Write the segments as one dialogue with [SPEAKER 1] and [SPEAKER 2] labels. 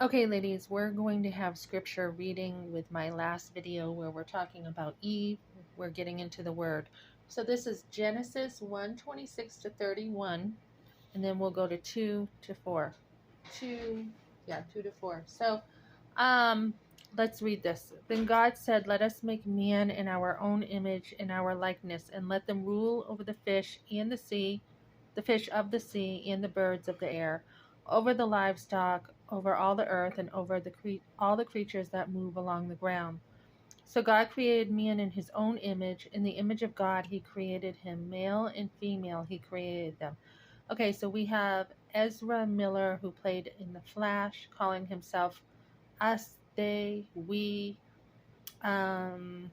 [SPEAKER 1] Okay, ladies, we're going to have scripture reading with my last video where we're talking about Eve. We're getting into the word. So this is Genesis 1:26 to 31, and then we'll go to 2 to 4. 2 to 4. So let's read this. Then God said, "Let us make man in our own image, in our likeness, and let them rule over the fish and the sea, the fish of the sea, and the birds of the air, over the livestock, over all the earth, and over all the creatures that move along the ground." So God created man in his own image. In the image of God, he created him. Male and female, he created them. Okay, so we have Ezra Miller, who played in The Flash, calling himself us, they, we. Um,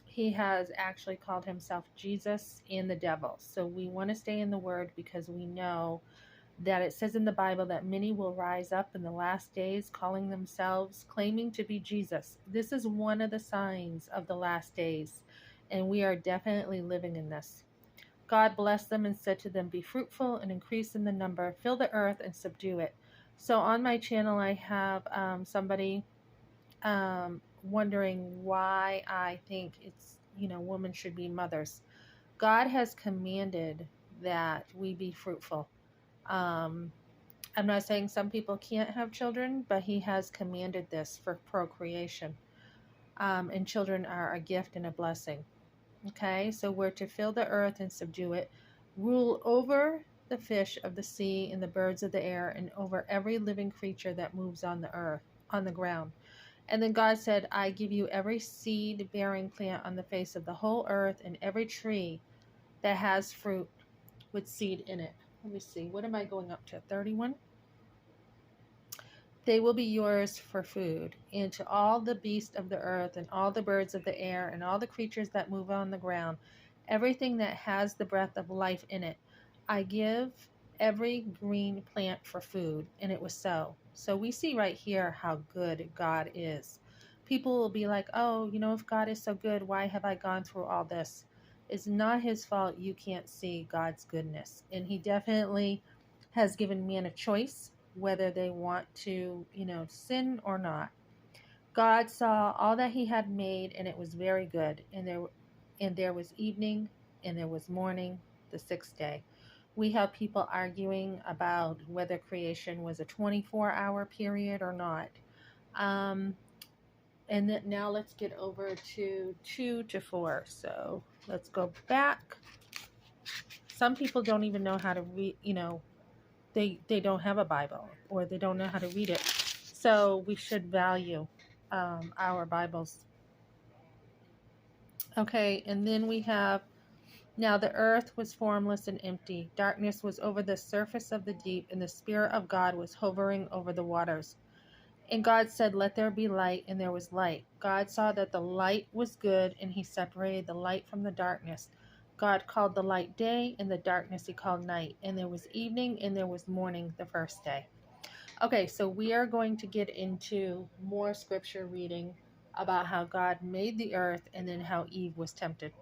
[SPEAKER 1] he has actually called himself Jesus and the devil. So we want to stay in the word because we know that it says in the Bible that many will rise up in the last days calling themselves, claiming to be Jesus. This is one of the signs of the last days, and we are definitely living in this. God blessed them and said to them, "Be fruitful and increase in the number, fill the earth and subdue it." So on my channel, I have somebody wondering why I think women should be mothers. God has commanded that we be fruitful. Um, I'm not saying some people can't have children, but he has commanded this for procreation. And children are a gift and a blessing. Okay, so we're to fill the earth and subdue it, rule over the fish of the sea and the birds of the air, and over every living creature that moves on the earth, on the ground. And then God said, "I give you every seed-bearing plant on the face of the whole earth, and every tree that has fruit with seed in it." Let me see, what am I going up to? 31? "They will be yours for food, and to all the beasts of the earth, and all the birds of the air, and all the creatures that move on the ground, everything that has the breath of life in it. I give every green plant for food." And it was so. So we see right here how good God is. People will be like, "Oh, if God is so good, why have I gone through all this?" It's not his fault you can't see God's goodness. And he definitely has given man a choice whether they want to, sin or not. God saw all that he had made, and it was very good. And there was evening, and there was morning, the sixth day. We have people arguing about whether creation was a 24-hour period or not. And then now let's get over to 2 to 4. So let's go back. Some people don't even know how to read, they don't have a Bible, or they don't know how to read it. So we should value our Bibles. Okay, and then we have, "Now the earth was formless and empty. Darkness was over the surface of the deep, and the Spirit of God was hovering over the waters. And God said, 'Let there be light,' and there was light. God saw that the light was good, and he separated the light from the darkness. God called the light day, and the darkness he called night. And there was evening, and there was morning the first day." Okay, so we are going to get into more scripture reading about how God made the earth and then how Eve was tempted.